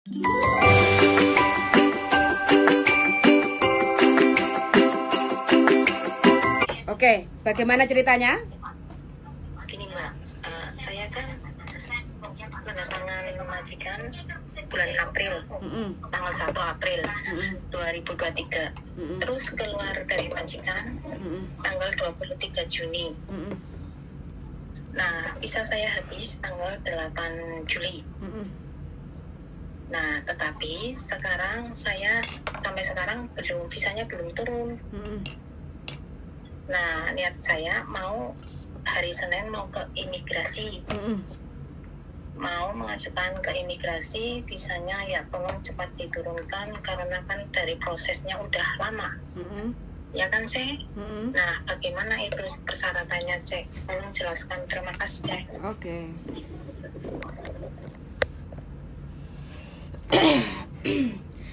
Oke, bagaimana ceritanya? Gini Mbak, saya kan mendatangan majikan bulan April, tanggal 1 April 2023. Terus keluar dari majikan tanggal 23 Juni. Nah, visa saya habis tanggal 8 Juli. Nah, tetapi sekarang saya sampai sekarang visanya belum turun. Nah, niat saya mau hari Senin mau ke imigrasi. Mau mengajukan ke imigrasi, visanya ya tolong cepat diturunkan karena kan dari prosesnya udah lama. Ya kan, Cek? Nah, bagaimana itu persyaratannya, Cek? Tolong jelaskan. Terima kasih, Cek. Oke.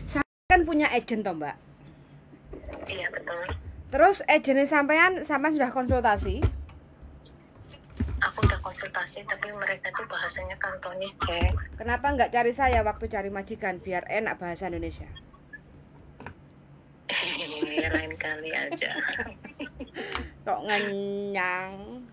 Saya kan punya agent toh, Mbak? Iya, betul. Terus agennya sampean sudah konsultasi? Aku udah konsultasi, tapi mereka tuh bahasanya kantonis, Cek. Kenapa nggak cari saya waktu cari majikan biar enak bahasa Indonesia? Lain kali aja. Kok ngenyang?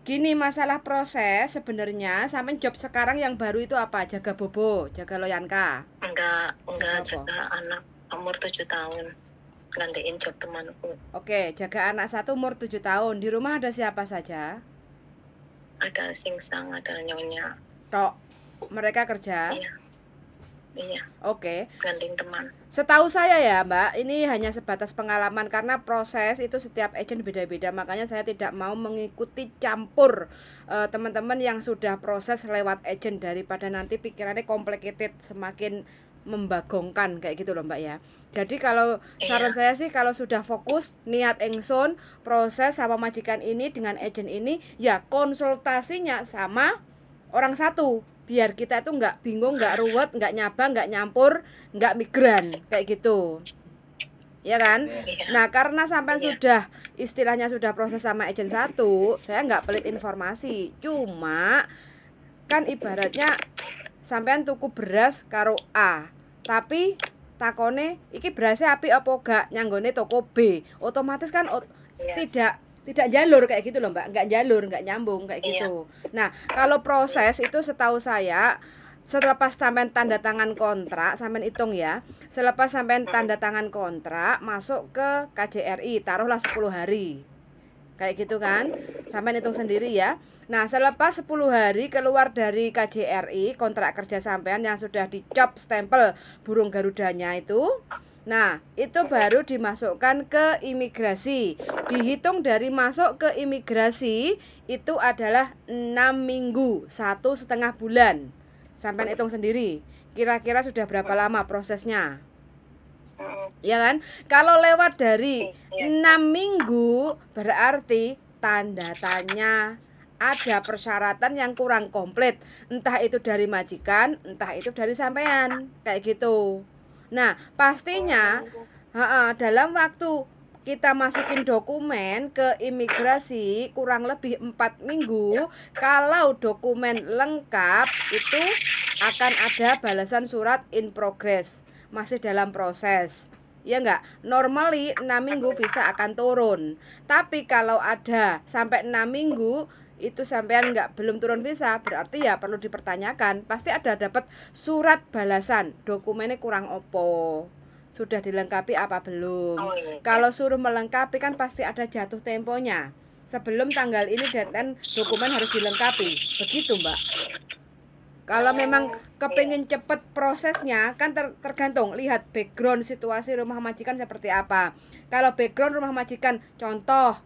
Gini, masalah proses sebenarnya sampean job sekarang yang baru itu apa? Jaga bobo, jaga loyanka? Enggak jaga anak umur 7 tahun. Gantiin job temanku. Oke, jaga anak 1 umur 7 tahun. Di rumah ada siapa saja? Ada singsang, ada nyonya. Tok, mereka kerja? Iya. Oke. Gantiin teman. Setahu saya ya Mbak, ini hanya sebatas pengalaman karena proses itu setiap agent beda-beda. Makanya saya tidak mau mengikuti campur teman-teman yang sudah proses lewat agent, daripada nanti pikirannya complicated, semakin membagongkan kayak gitu loh Mbak ya. Jadi kalau saran saya sih, kalau sudah fokus niat engson proses sama majikan ini dengan agent ini, ya konsultasinya sama orang satu, biar kita itu nggak bingung, nggak ruwet, nggak nyaba, nggak nyampur, nggak migran kayak gitu, ya kan? Nah, karena sampai sudah istilahnya sudah proses sama agent satu, saya nggak pelit informasi. Cuma kan ibaratnya sampean tuku beras karo A, tapi takone iki berasnya api apa gak nyanggone toko B, otomatis kan tidak jalur kayak gitu loh Mbak, nggak jalur, nggak nyambung kayak gitu. Nah, kalau proses itu setahu saya selepas sampean tanda tangan kontrak, sampean hitung ya, selepas sampean tanda tangan kontrak masuk ke KJRI, taruhlah 10 hari kayak gitu kan, sampean hitung sendiri ya. Nah, selepas 10 hari keluar dari KJRI, kontrak kerja sampean yang sudah dicop stempel burung garudanya itu, nah itu baru dimasukkan ke imigrasi. Dihitung dari masuk ke imigrasi itu adalah 6 minggu, 1,5 bulan. Sampai hitung sendiri, kira-kira sudah berapa lama prosesnya, ya kan? Kalau lewat dari 6 minggu berarti tanda tanya, ada persyaratan yang kurang komplit, entah itu dari majikan, entah itu dari sampean kayak gitu. Nah, pastinya dalam waktu kita masukin dokumen ke imigrasi kurang lebih 4 minggu, kalau dokumen lengkap itu akan ada balasan surat in progress, masih dalam proses. Ya enggak, normally 6 minggu visa akan turun. Tapi kalau ada sampai 6 minggu itu sampean belum turun visa, berarti ya perlu dipertanyakan. Pasti ada dapat surat balasan, dokumennya kurang opo, sudah dilengkapi apa belum. Kalau suruh melengkapi kan pasti ada jatuh temponya, sebelum tanggal ini dan dokumen harus dilengkapi. Begitu Mbak. Kalau memang kepengen cepet prosesnya kan tergantung lihat background situasi rumah majikan seperti apa. Kalau background rumah majikan, contoh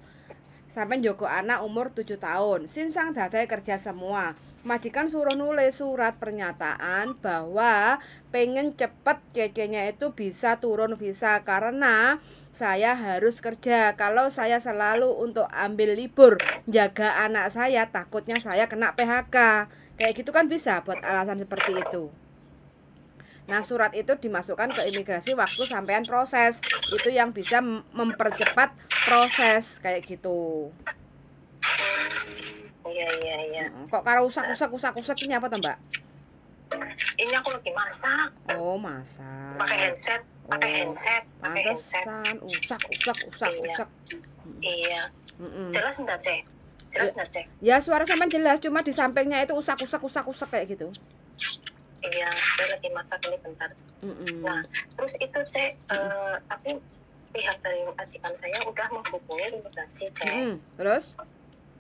sampai Joko anak umur 7 tahun, sinsang dadai kerja semua, majikan suruh nulis surat pernyataan bahwa pengen cepet cecenya itu bisa turun visa karena saya harus kerja. Kalau saya selalu untuk ambil libur jaga anak saya, takutnya saya kena PHK. Kayak gitu kan bisa buat alasan seperti itu. Nah, surat itu dimasukkan ke imigrasi waktu sampean proses. Itu yang bisa mempercepat proses kayak gitu. Iya. Kok karo usak-usak ini apa toh, Mbak? ini aku lagi masak. Oh, masak. Pakai handset. Pantesan usak. Iya. Jelas enggak, Cek? Ya, suara sampean jelas, cuma di sampingnya itu usak kayak gitu. Iya, saya lagi masak ini bentar. Nah, terus itu Cek, tapi pihak dari majikan saya udah menghubungi imigrasi, Cek. Terus?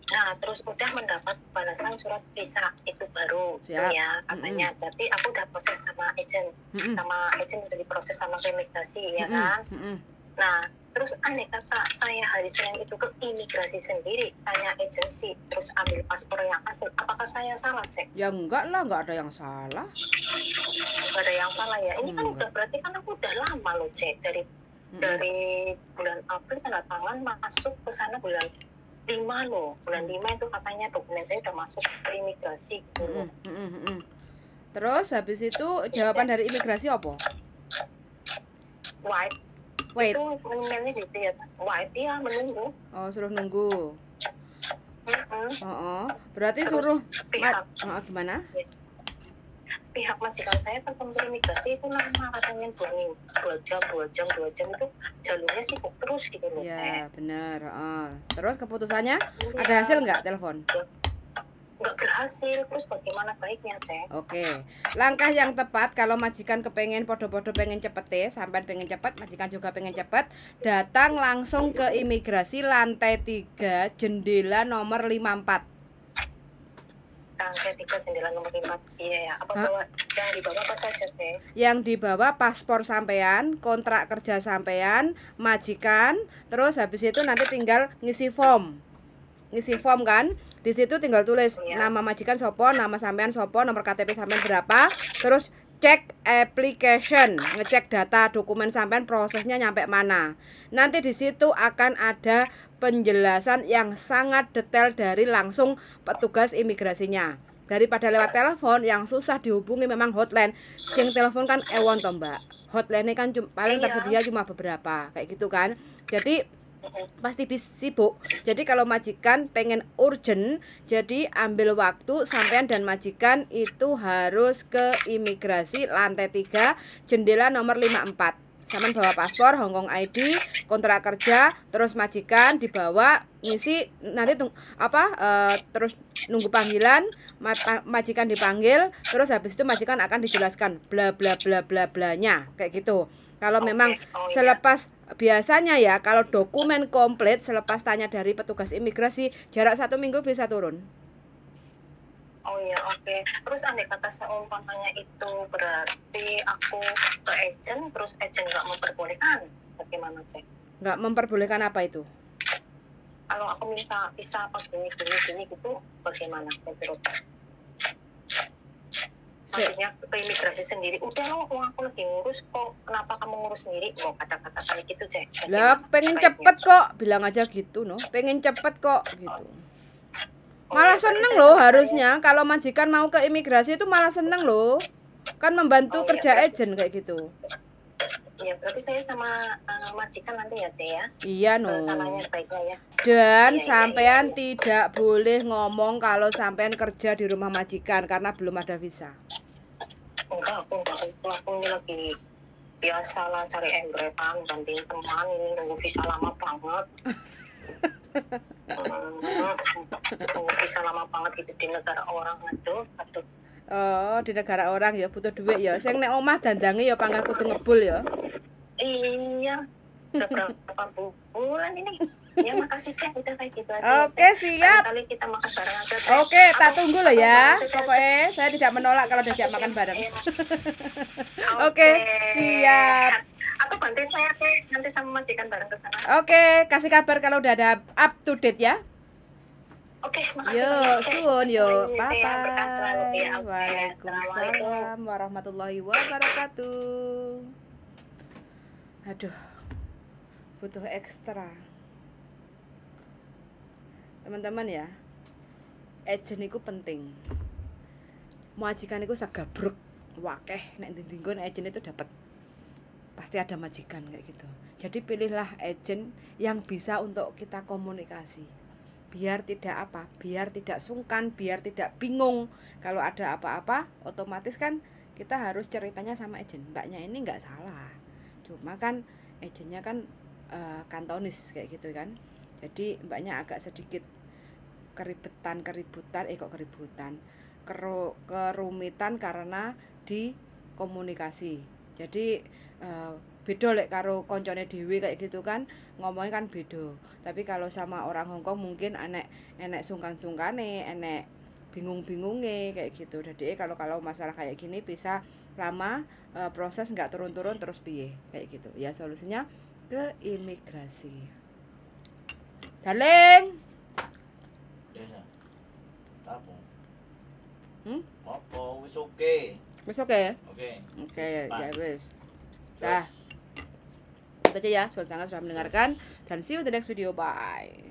Nah, terus udah mendapat balasan surat visa itu baru. Siap. Ya, katanya. Berarti aku udah proses sama agent. Sama agent udah diproses sama ke imigrasi, ya kan? Nah, terus aneh kata saya hari Senin itu ke imigrasi sendiri, tanya agensi, terus ambil paspor yang asli. Apakah saya salah, Cek? Ya enggak lah, enggak ada yang salah. Enggak ada yang salah ya. Ini kan udah berarti kan aku udah lama loh, Cek. Dari bulan April tanda tangan masuk ke sana bulan 5 loh. Bulan 5 itu katanya dokumen saya udah masuk ke imigrasi gitu loh. Terus habis itu jawaban dari imigrasi apa? Wait. Itu emailnya gitu ya. Wait, ya menunggu. Oh, suruh nunggu. Berarti terus suruh gimana? Pihak majikan saya telepon ke imigrasi itu lama, katanya 2 jam itu jalurnya sibuk terus gitu loh. Ya benar. Terus keputusannya ada hasil nggak telepon? Nggak berhasil. Terus bagaimana baiknya, Cek? Oke, langkah yang tepat kalau majikan kepengen podo-podo pengen cepet sampai pengen cepet, majikan juga pengen cepet, datang langsung ke imigrasi lantai 3 jendela nomor 54. Lantai 3 jendela nomor 5. Iya ya. Yang dibawa apa saja, Teh? Yang dibawa paspor sampean, kontrak kerja sampean, majikan, terus habis itu nanti tinggal ngisi form kan. Di situ tinggal tulis nama majikan sopo, nama sampean sopo, nomor KTP sampean berapa, terus cek application, ngecek data dokumen sampean prosesnya nyampe mana. Nanti di situ akan ada penjelasan yang sangat detail dari langsung petugas imigrasinya. Daripada lewat telepon yang susah dihubungi, memang hotline. Yang telepon kan ewon toh, Mbak. Hotline kan paling tersedia cuma beberapa kayak gitu kan. Jadi pasti sibuk. Jadi kalau majikan pengen urgent, jadi ambil waktu sampean dan majikan itu harus ke imigrasi lantai 3 jendela nomor 54. Sampean bawa paspor, Hongkong ID, kontrak kerja, terus majikan dibawa ngisi, nanti terus nunggu panggilan, majikan dipanggil, terus habis itu majikan akan dijelaskan bla bla bla bla blanya kayak gitu. Kalau memang selepas biasanya ya, kalau dokumen komplit selepas tanya dari petugas imigrasi, jarak 1 minggu bisa turun. Oh iya, oke. Terus andai kata seumpamanya itu berarti aku ke agent, terus agent nggak memperbolehkan, bagaimana, Cek? Nggak memperbolehkan apa itu? Kalau aku minta visa apa gini gitu, bagaimana menurut? Maksudnya ke imigrasi sendiri, udah loh, aku lagi ngurus kok, kenapa kamu ngurus sendiri? Mau kata-kata kayak gitu, Cek. Lah, pengen cepet kok, bilang aja gitu, no. Pengen cepet kok, gitu. Malah seneng loh harusnya kalau majikan mau ke imigrasi itu malah seneng loh, kan membantu kerja agent kayak gitu. Iya, berarti saya sama majikan nanti ya, Cek ya. Iya, no. Salahnya baiknya ya. Dan sampean tidak boleh ngomong kalau sampean kerja di rumah majikan karena belum ada visa. Enggak, aku ini lagi biasa lah cari embretan, gantiin teman, ini nunggu visa lama banget. Bisa lama banget hidup di negara orang. Aduh. Oh, di negara orang ya butuh duit ya. Sing nek omah dandange ya pangkat kudu ngebul ya. Iya. Udah berapa bulan ini? Ya makasih, Cek, udah kayak gitu aja. Oke, siap. Kali kita makan bareng aja, Cek. Oke, tak tunggu loh ya. Pokoknya saya tidak menolak kalau diajak makan bareng. Oke, siap. Atau bantuin saya, Cek, nanti sama majikan bareng ke sana. Oke, kasih kabar kalau udah ada up to date ya. Oke, makasih. Yuk, suun yuk. Bye bye. Waalaikumsalam warahmatullahi wabarakatuh. Aduh, butuh ekstra. Teman-teman ya, agent itu penting. Majikan itu sagabruk wakeh nek ndi-ndi agent itu dapat. Pasti ada majikan kayak gitu. Jadi pilihlah agent yang bisa untuk kita komunikasi. Biar tidak sungkan, biar tidak bingung. Kalau ada apa-apa, otomatis kan kita harus ceritanya sama agent. Mbaknya ini nggak salah, cuma kan agentnya kan kantonis kayak gitu kan, jadi mbaknya agak sedikit kerumitan karena di komunikasi. Jadi beda lek karo koncone dhewe kayak gitu kan, ngomongnya kan beda. Tapi kalau sama orang Hongkong mungkin enek sungkan-sungkane, enek bingung-bingunge kayak gitu. Jadi kalau masalah kayak gini bisa lama proses nggak turun-turun terus piye kayak gitu. Ya solusinya ke imigrasi. Darling. Ya. Apa? Apa? Wis oke. Wis oke. Oke, ya wis. Dah. Itu aja ya, sudah mendengarkan dan see you in the next video. Bye.